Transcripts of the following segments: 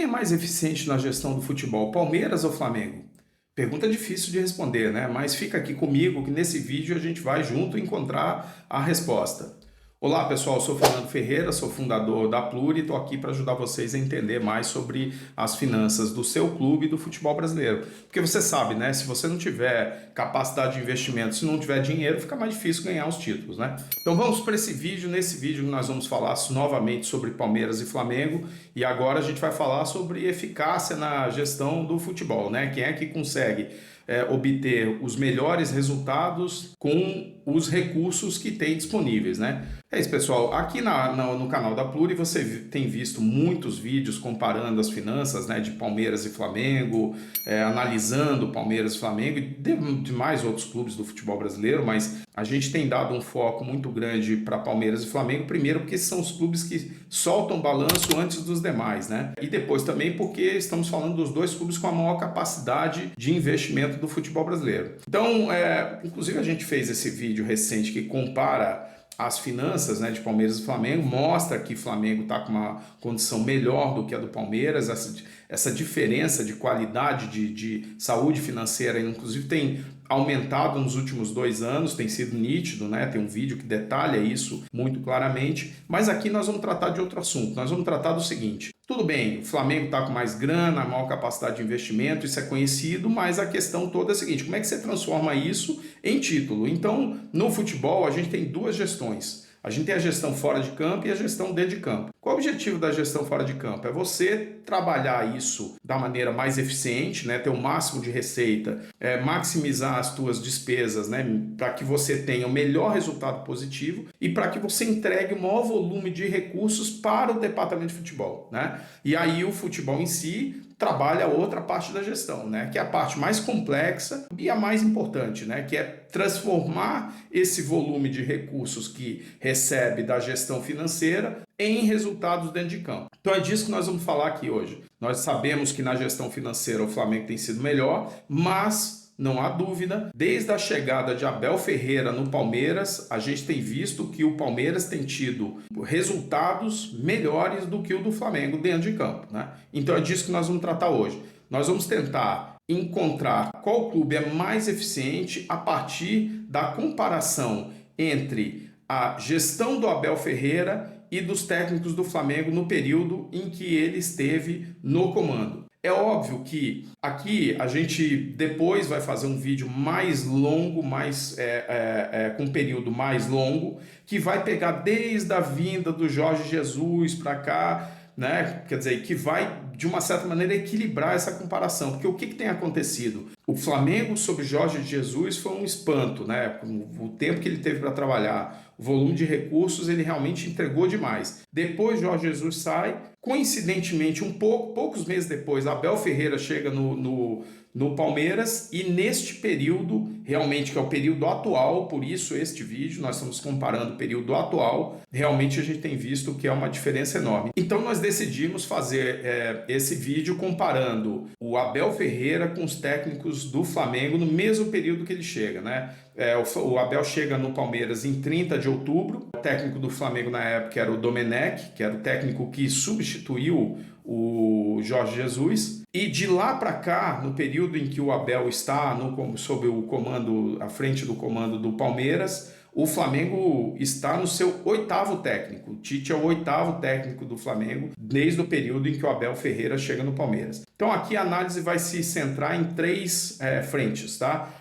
é mais eficiente na gestão do futebol, Palmeiras ou Flamengo? Pergunta difícil de responder, né? Mas fica aqui comigo que nesse vídeo a gente vai junto encontrar a resposta. Olá pessoal, eu sou Fernando Ferreira, sou fundador da Pluri e estou aqui para ajudar vocês a entender mais sobre as finanças do seu clube e do futebol brasileiro. Porque você sabe, né? Se você não tiver capacidade de investimento, se não tiver dinheiro, fica mais difícil ganhar os títulos, né? Então vamos para esse vídeo. Nesse vídeo nós vamos falar novamente sobre Palmeiras e Flamengo e agora a gente vai falar sobre eficácia na gestão do futebol, né? Quem é que consegue obter os melhores resultados com os recursos que tem disponíveis, né? É isso, pessoal. Aqui no canal da Pluri você tem visto muitos vídeos comparando as finanças, né, de Palmeiras e Flamengo, analisando Palmeiras e Flamengo e de mais outros clubes do futebol brasileiro, mas a gente tem dado um foco muito grande para Palmeiras e Flamengo, primeiro porque são os clubes que soltam balanço antes dos demais, né? E depois também porque estamos falando dos dois clubes com a maior capacidade de investimento do futebol brasileiro. Então, inclusive a gente fez esse vídeo recente que compara as finanças, né, de Palmeiras e Flamengo, mostra que o Flamengo está com uma condição melhor do que a do Palmeiras, essa diferença de qualidade de saúde financeira, inclusive tem aumentado nos últimos 2 anos, tem sido nítido, né? Tem um vídeo que detalha isso muito claramente, mas aqui nós vamos tratar de outro assunto, nós vamos tratar do seguinte: tudo bem, o Flamengo está com mais grana, maior capacidade de investimento, isso é conhecido, mas a questão toda é a seguinte: como é que você transforma isso em título? Então, no futebol, a gente tem duas gestões. A gente tem a gestão fora de campo e a gestão dentro de campo. Qual o objetivo da gestão fora de campo? É você trabalhar isso da maneira mais eficiente, né? Ter o máximo de receita, maximizar as tuas despesas, né? Para que você tenha o melhor resultado positivo e para que você entregue o maior volume de recursos para o departamento de futebol, né? E aí o futebol em si trabalha outra parte da gestão, né? Que é a parte mais complexa e a mais importante, né? Que é transformar esse volume de recursos que recebe da gestão financeira em resultados dentro de campo. Então é disso que nós vamos falar aqui hoje. Nós sabemos que na gestão financeira o Flamengo tem sido melhor, mas não há dúvida, desde a chegada de Abel Ferreira no Palmeiras, a gente tem visto que o Palmeiras tem tido resultados melhores do que o do Flamengo dentro de campo, né? Então é disso que nós vamos tratar hoje. Nós vamos tentar encontrar qual clube é mais eficiente a partir da comparação entre a gestão do Abel Ferreira e dos técnicos do Flamengo no período em que ele esteve no comando. É óbvio que aqui a gente depois vai fazer um vídeo mais longo, com um período mais longo, que vai pegar desde a vinda do Jorge Jesus para cá, né? Quer dizer, que vai de uma certa maneira equilibrar essa comparação, porque o que tem acontecido? O Flamengo sob Jorge Jesus foi um espanto, né? O tempo que ele teve para trabalhar, o volume de recursos, ele realmente entregou demais. Depois Jorge Jesus sai, coincidentemente poucos meses depois, Abel Ferreira chega no Palmeiras e neste período, realmente que é o período atual, por isso este vídeo, nós estamos comparando o período atual, realmente a gente tem visto que é uma diferença enorme. Então nós decidimos fazer esse vídeo comparando o Abel Ferreira com os técnicos do Flamengo no mesmo período que ele chega, né? O Abel chega no Palmeiras em 30 de outubro, o técnico do Flamengo na época era o Domenech, que era o técnico que substituiu o Jorge Jesus, e de lá para cá, no período em que o Abel está sob o comando, à frente do comando do Palmeiras, o Flamengo está no seu 8º técnico. O Tite é o 8º técnico do Flamengo desde o período em que o Abel Ferreira chega no Palmeiras. Então aqui a análise vai se centrar em 3 frentes, tá?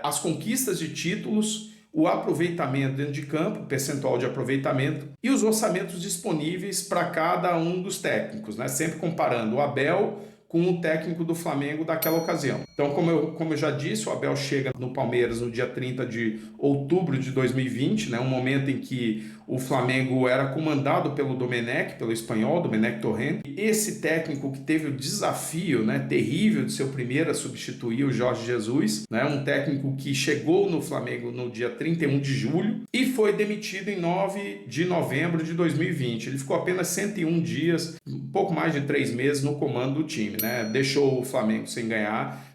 As conquistas de títulos, o aproveitamento dentro de campo, o percentual de aproveitamento e os orçamentos disponíveis para cada um dos técnicos, né? Sempre comparando o Abel com o técnico do Flamengo daquela ocasião. Então, como eu já disse, o Abel chega no Palmeiras no dia 30 de outubro de 2020, né, um momento em que o Flamengo era comandado pelo Domenech, pelo espanhol, Domenech Torrent. Esse técnico que teve o desafio, né, terrível de ser o primeiro a substituir o Jorge Jesus, né, um técnico que chegou no Flamengo no dia 31 de julho e foi demitido em 9 de novembro de 2020. Ele ficou apenas 101 dias, um pouco mais de 3 meses no comando do time, né? Deixou o Flamengo sem ganhar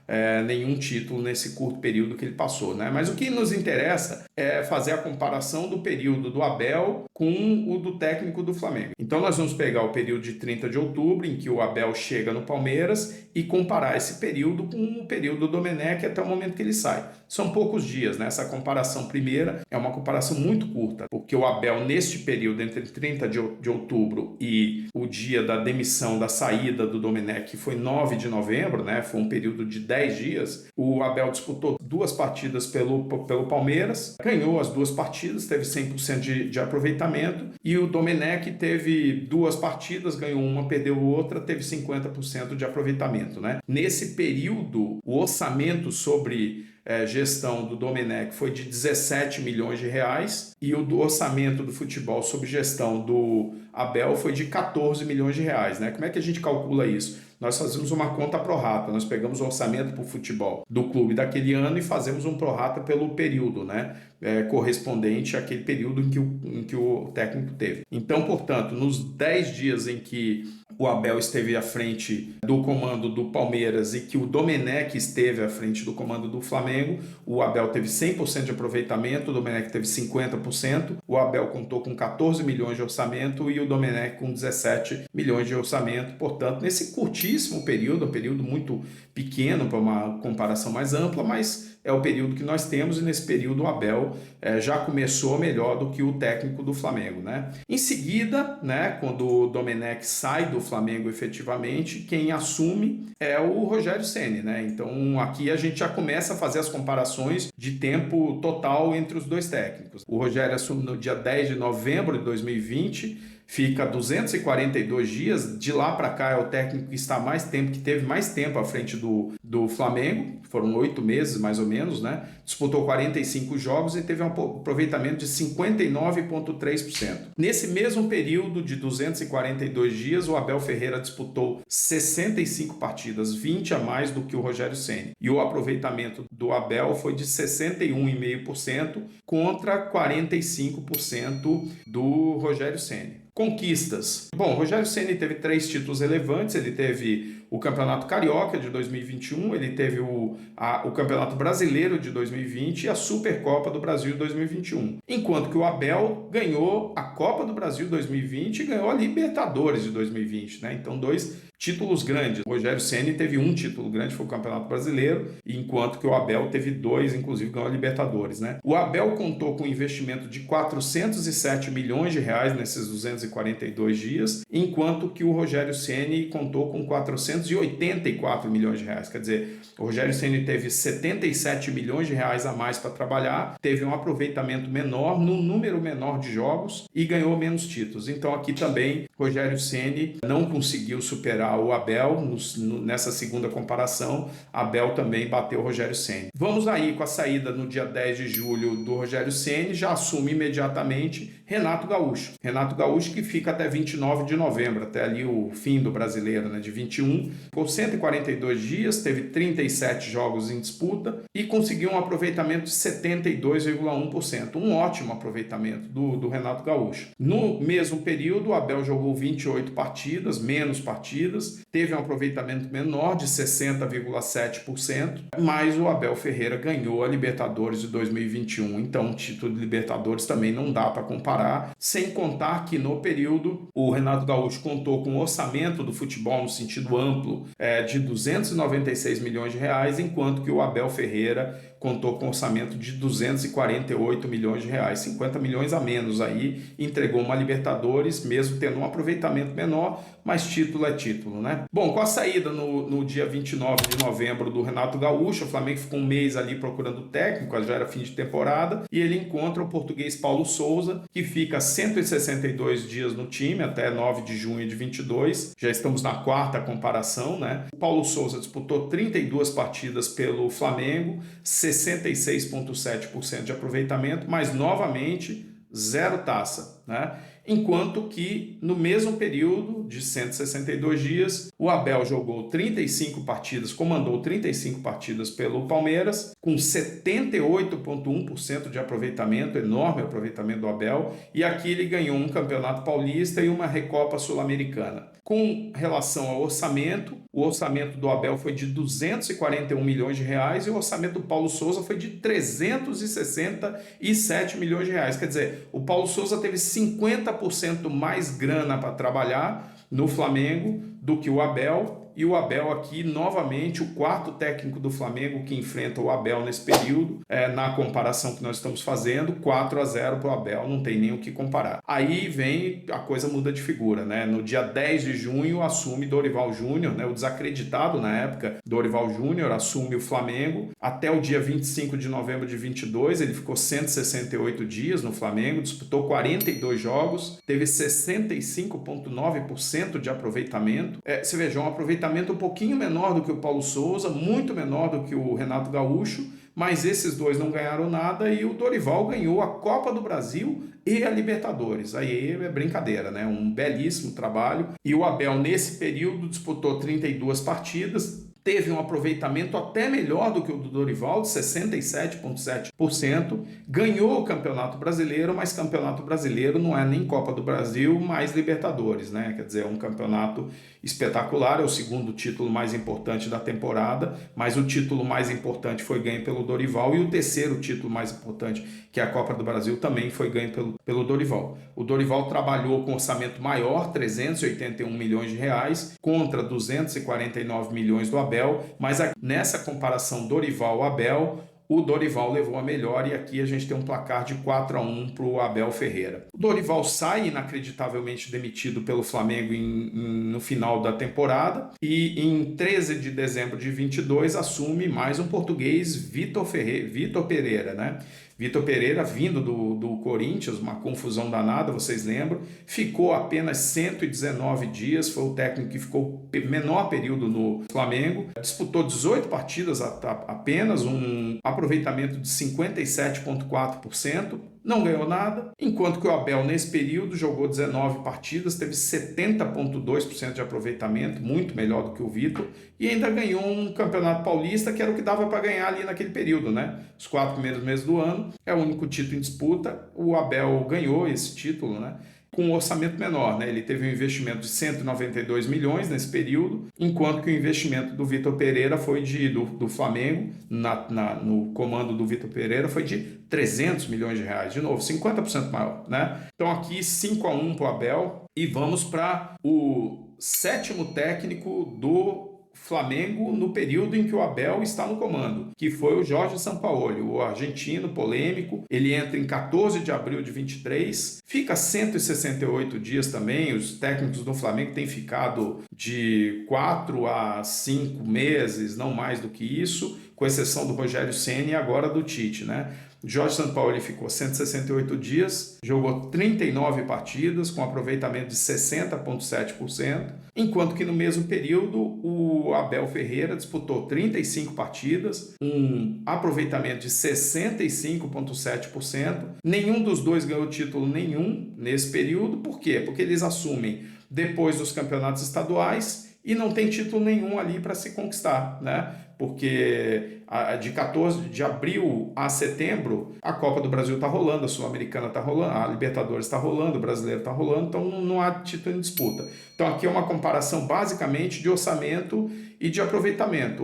nenhum título nesse curto período que ele passou, né? Mas o que nos interessa é fazer a comparação do período do Abel com o do técnico do Flamengo. Então nós vamos pegar o período de 30 de outubro, em que o Abel chega no Palmeiras, e comparar esse período com o período do Domenech até o momento que ele sai. São poucos dias, né? Essa comparação primeira é uma comparação muito curta, porque o Abel, neste período, entre 30 de outubro e o dia da demissão, da saída do Domenech, que foi 9 de novembro, né? Foi um período de 10 dias, o Abel disputou 2 partidas pelo Palmeiras, ganhou as 2 partidas, teve 100% de aproveitamento, e o Domenech teve 2 partidas, ganhou uma, perdeu outra, teve 50% de aproveitamento. Né? Nesse período, o orçamento sobre gestão do Domenech foi de 17 milhões de reais e o do orçamento do futebol sob gestão do Abel foi de 14 milhões de reais. Né? Como é que a gente calcula isso? Nós fazemos uma conta pro rata, nós pegamos o orçamento para o futebol do clube daquele ano e fazemos um pro rata pelo período, né? Correspondente àquele período em que o técnico teve. Então, portanto, nos 10 dias em que o Abel esteve à frente do comando do Palmeiras e que o Domenech esteve à frente do comando do Flamengo, o Abel teve 100% de aproveitamento, o Domenech teve 50%, o Abel contou com 14 milhões de orçamento e o Domenech com 17 milhões de orçamento. Portanto, nesse curtíssimo período, um período muito pequeno para uma comparação mais ampla, mas é o período que nós temos, e nesse período o Abel já começou melhor do que o técnico do Flamengo. Né? Em seguida, né, quando o Domenech sai do Flamengo efetivamente, quem assume é o Rogério Ceni. Né? Então aqui a gente já começa a fazer as comparações de tempo total entre os dois técnicos. O Rogério assume no dia 10 de novembro de 2020, fica 242 dias, de lá para cá é o técnico que está mais tempo, que teve mais tempo à frente do Flamengo, foram 8 meses mais ou menos, né? Disputou 45 jogos e teve um aproveitamento de 59,3%. Nesse mesmo período de 242 dias, o Abel Ferreira disputou 65 partidas, 20 a mais do que o Rogério Ceni. E o aproveitamento do Abel foi de 61,5% contra 45% do Rogério Ceni. Conquistas. Bom, o Rogério Ceni teve 3 títulos relevantes, ele teve o Campeonato Carioca de 2021, ele teve o Campeonato Brasileiro de 2020 e a Supercopa do Brasil de 2021. Enquanto que o Abel ganhou a Copa do Brasil de 2020 e ganhou a Libertadores de 2020, né? Então 2 títulos grandes. O Rogério Ceni teve 1 título grande, foi o Campeonato Brasileiro, enquanto que o Abel teve 2, inclusive ganhou a Libertadores, né? O Abel contou com um investimento de 407 milhões de reais nesses 242 dias, enquanto que o Rogério Ceni contou com 484 milhões de reais. Quer dizer, o Rogério Ceni teve 77 milhões de reais a mais para trabalhar, teve um aproveitamento menor, num número menor de jogos e ganhou menos títulos. Então aqui também Rogério Ceni não conseguiu superar o Abel nessa segunda comparação. Abel também bateu o Rogério Ceni. Vamos aí com a saída no dia 10 de julho do Rogério Ceni, já assume imediatamente Renato Gaúcho. Renato Gaúcho que fica até 29 de novembro, até ali o fim do Brasileiro, né, de 21. Ficou 142 dias, teve 37 jogos em disputa e conseguiu um aproveitamento de 72,1%. Um ótimo aproveitamento do Renato Gaúcho. No mesmo período, o Abel jogou 28 partidas, menos partidas, teve um aproveitamento menor de 60,7%, mas o Abel Ferreira ganhou a Libertadores de 2021, então o título de Libertadores também não dá para comparar, sem contar que no período o Renato Gaúcho contou com um orçamento do futebol no sentido amplo de 296 milhões de reais, enquanto que o Abel Ferreira contou com um orçamento de 248 milhões de reais, 50 milhões a menos aí, entregou uma Libertadores, mesmo tendo um aproveitamento menor, mas título é título, né? Bom, com a saída no dia 29 de novembro do Renato Gaúcho, o Flamengo ficou um mês ali procurando técnico, já era fim de temporada, e ele encontra o português Paulo Souza, que fica 162 dias no time, até 9 de junho de 22, já estamos na 4ª comparação, né? O Paulo Souza disputou 32 partidas pelo Flamengo, 66,7% de aproveitamento, mas novamente 0 taça, né? enquanto que no mesmo período de 162 dias, o Abel jogou 35 partidas, comandou 35 partidas pelo Palmeiras, com 78,1% de aproveitamento, enorme aproveitamento do Abel, e aqui ele ganhou um Campeonato Paulista e uma Recopa Sul-Americana. Com relação ao orçamento, o orçamento do Abel foi de 241 milhões de reais e o orçamento do Paulo Souza foi de 367 milhões de reais. Quer dizer, o Paulo Souza teve 50% mais grana para trabalhar no Flamengo do que o Abel. E o Abel aqui, novamente, o quarto técnico do Flamengo que enfrenta o Abel nesse período, na comparação que nós estamos fazendo, 4-0 para o Abel, não tem nem o que comparar. Aí vem, a coisa muda de figura, né? No dia 10 de junho assume Dorival Júnior, né? O desacreditado na época, Dorival Júnior, assume o Flamengo. Até o dia 25 de novembro de 22, ele ficou 168 dias no Flamengo, disputou 42 jogos, teve 65,9% de aproveitamento. Você veja, um aproveitamento um pouquinho menor do que o Paulo Souza, muito menor do que o Renato Gaúcho, mas esses dois não ganharam nada e o Dorival ganhou a Copa do Brasil e a Libertadores. Aí é brincadeira, né? Um belíssimo trabalho. E o Abel, nesse período, disputou 32 partidas, teve um aproveitamento até melhor do que o do Dorival, de 67,7%, ganhou o Campeonato Brasileiro, mas Campeonato Brasileiro não é nem Copa do Brasil, mais Libertadores, né? Quer dizer, é um campeonato espetacular, é o segundo título mais importante da temporada, mas o título mais importante foi ganho pelo Dorival e o terceiro título mais importante, que é a Copa do Brasil, também foi ganho pelo Dorival. O Dorival trabalhou com orçamento maior, 381 milhões de reais, contra 249 milhões do Abel, mas nessa comparação Dorival-Abel, o Dorival levou a melhor e aqui a gente tem um placar de 4-1 para o Abel Ferreira. O Dorival sai inacreditavelmente demitido pelo Flamengo no final da temporada e em 13 de dezembro de 22 assume mais um português, Vitor Pereira, né? Vitor Pereira, vindo do Corinthians, uma confusão danada, vocês lembram, ficou apenas 119 dias, foi o técnico que ficou menor período no Flamengo, disputou 18 partidas apenas, um aproveitamento de 57,4%, não ganhou nada, enquanto que o Abel nesse período jogou 19 partidas, teve 70,2% de aproveitamento, muito melhor do que o Vitor, e ainda ganhou um Campeonato Paulista, que era o que dava para ganhar ali naquele período, né? Os 4 primeiros meses do ano, é o único título em disputa, o Abel ganhou esse título, né? Com um orçamento menor, né? Ele teve um investimento de 192 milhões nesse período, enquanto que o investimento do Vitor Pereira foi do Flamengo, no comando do Vitor Pereira, foi de 300 milhões de reais, de novo, 50% maior, né? Então aqui 5-1 para o Abel e vamos para o sétimo técnico do Flamengo no período em que o Abel está no comando, que foi o Jorge Sampaoli, o argentino polêmico. Ele entra em 14 de abril de 23, fica 168 dias também. Os técnicos do Flamengo têm ficado de 4 a 5 meses, não mais do que isso, com exceção do Rogério Ceni e agora do Tite, né? Jorge Sampaoli ficou 168 dias, jogou 39 partidas com aproveitamento de 60,7%, enquanto que no mesmo período o Abel Ferreira disputou 35 partidas, um aproveitamento de 65,7%. Nenhum dos dois ganhou título nenhum nesse período. Por quê? Porque eles assumem depois dos campeonatos estaduais e não tem título nenhum ali para se conquistar, né? Porque de 14 de abril a setembro a Copa do Brasil está rolando, a Sul-Americana está rolando, a Libertadores está rolando, o Brasileiro está rolando, então não há título em disputa. Então aqui é uma comparação basicamente de orçamento e de aproveitamento.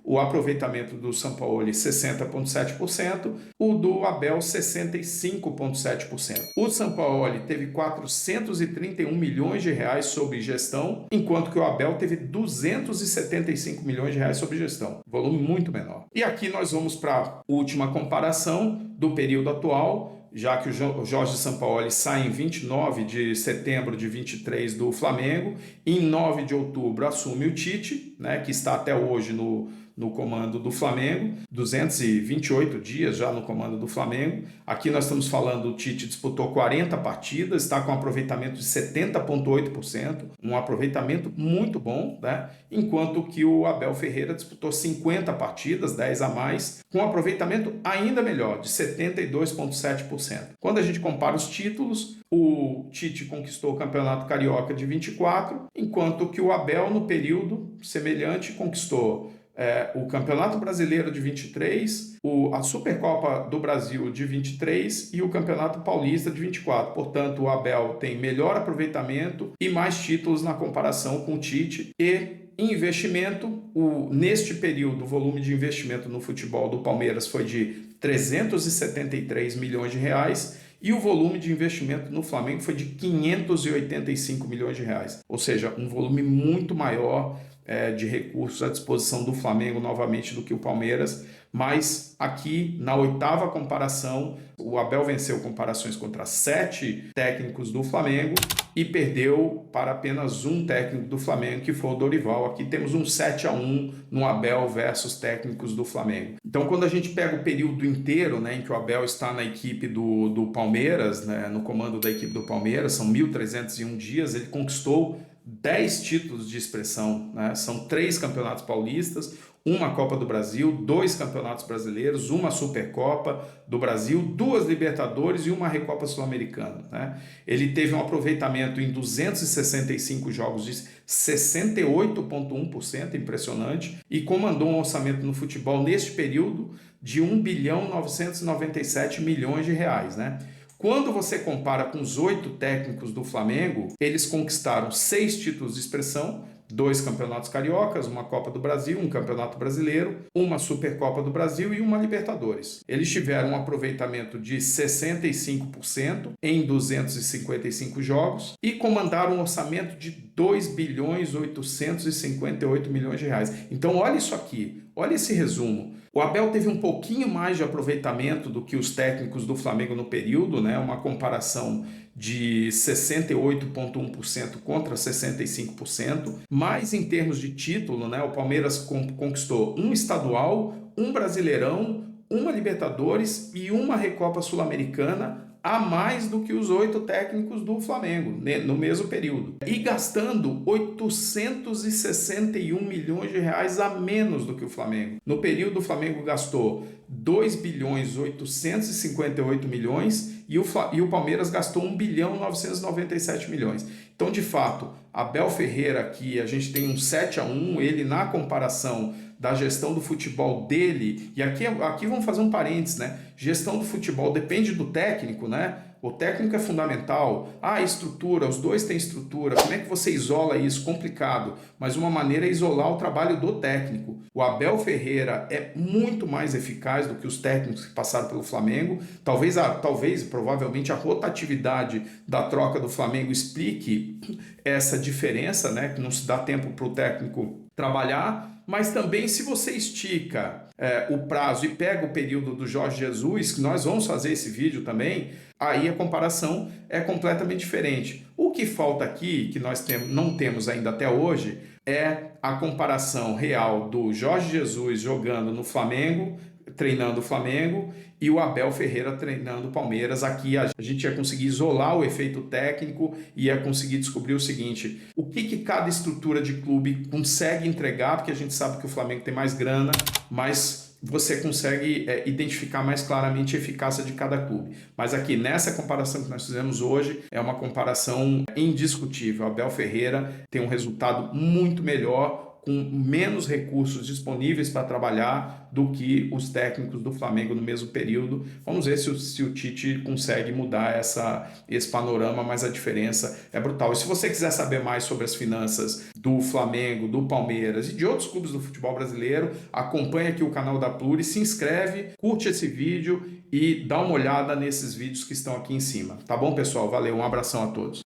O aproveitamento do Sampaoli 60,7%, o do Abel 65,7%. O Sampaoli teve 431 milhões de reais sob gestão, enquanto que o Abel teve 275 milhões de reais sob gestão. Volume muito menor. E aqui nós vamos para a última comparação do período atual, já que o Jorge Sampaoli sai em 29 de setembro de 23 do Flamengo, em 9 de outubro assume o Tite, né, que está até hoje no no comando do Flamengo, 228 dias já no comando do Flamengo. Aqui nós estamos falando, o Tite disputou 40 partidas, está com um aproveitamento de 70,8%, um aproveitamento muito bom, né? Enquanto que o Abel Ferreira disputou 50 partidas, 10 a mais, com um aproveitamento ainda melhor, de 72,7%. Quando a gente compara os títulos, o Tite conquistou o Campeonato Carioca de 24, enquanto que o Abel, no período semelhante, conquistou o Campeonato Brasileiro de 23, a Supercopa do Brasil de 23 e o Campeonato Paulista de 24. Portanto, o Abel tem melhor aproveitamento e mais títulos na comparação com o Tite. E em investimento, neste período, o volume de investimento no futebol do Palmeiras foi de 373 milhões de reais e o volume de investimento no Flamengo foi de 585 milhões de reais. Ou seja, um volume muito maior de recursos à disposição do Flamengo novamente do que o Palmeiras, mas aqui na oitava comparação, o Abel venceu comparações contra 7 técnicos do Flamengo e perdeu para apenas um técnico do Flamengo, que foi o Dorival. Aqui temos um 7-1 no Abel versus técnicos do Flamengo. Então, quando a gente pega o período inteiro, né, em que o Abel está na equipe do Palmeiras, né, no comando da equipe do Palmeiras, são 1.301 dias, ele conquistou 10 títulos de expressão, né? São 3 campeonatos paulistas, uma Copa do Brasil, 2 campeonatos brasileiros, uma Supercopa do Brasil, 2 Libertadores e uma Recopa Sul-Americana, né? Ele teve um aproveitamento em 265 jogos de 68,1%, impressionante, e comandou um orçamento no futebol neste período de 1.997 bilhões de reais, né? Quando você compara com os 8 técnicos do Flamengo, eles conquistaram 6 títulos de expressão, 2 campeonatos cariocas, uma Copa do Brasil, um campeonato brasileiro, uma Supercopa do Brasil e uma Libertadores. Eles tiveram um aproveitamento de 65% em 255 jogos e comandaram um orçamento de 2.858 bilhões de reais. Então olha isso aqui, olha esse resumo. O Abel teve um pouquinho mais de aproveitamento do que os técnicos do Flamengo no período, né? Uma comparação de 68,1% contra 65%, mas em termos de título, né? O Palmeiras conquistou um estadual, um Brasileirão, uma Libertadores e uma Recopa Sul-Americana, a mais do que os 8 técnicos do Flamengo, né, no mesmo período. E gastando 861 milhões de reais a menos do que o Flamengo. No período, o Flamengo gastou 2.858 milhões e o Palmeiras gastou 1.997 milhões. Então, de fato, Abel Ferreira aqui, a gente tem um 7-1, ele na comparação da gestão do futebol dele, e aqui vamos fazer um parênteses, né? Gestão do futebol depende do técnico, né? O técnico é fundamental. A estrutura, os dois têm estrutura. Como é que você isola isso? Complicado. Mas uma maneira é isolar o trabalho do técnico. O Abel Ferreira é muito mais eficaz do que os técnicos que passaram pelo Flamengo. Provavelmente, a rotatividade da troca do Flamengo explique essa diferença, né? Que não se dá tempo para o técnico trabalhar. Mas também, se você estica o prazo e pega o período do Jorge Jesus, que nós vamos fazer esse vídeo também, aí a comparação é completamente diferente. O que falta aqui, que nós não temos ainda até hoje, é a comparação real do Jorge Jesus jogando no Flamengo, treinando o Flamengo, e o Abel Ferreira treinando o Palmeiras. Aqui a gente ia conseguir isolar o efeito técnico e ia conseguir descobrir o seguinte: o que cada estrutura de clube consegue entregar, porque a gente sabe que o Flamengo tem mais grana, mas você consegue identificar mais claramente a eficácia de cada clube. Mas aqui, nessa comparação que nós fizemos hoje, é uma comparação indiscutível. O Abel Ferreira tem um resultado muito melhor, com menos recursos disponíveis para trabalhar do que os técnicos do Flamengo no mesmo período. Vamos ver se o Tite consegue mudar esse panorama, mas a diferença é brutal. E se você quiser saber mais sobre as finanças do Flamengo, do Palmeiras e de outros clubes do futebol brasileiro, acompanhe aqui o canal da Pluri, se inscreve, curte esse vídeo e dá uma olhada nesses vídeos que estão aqui em cima. Tá bom, pessoal? Valeu, um abração a todos.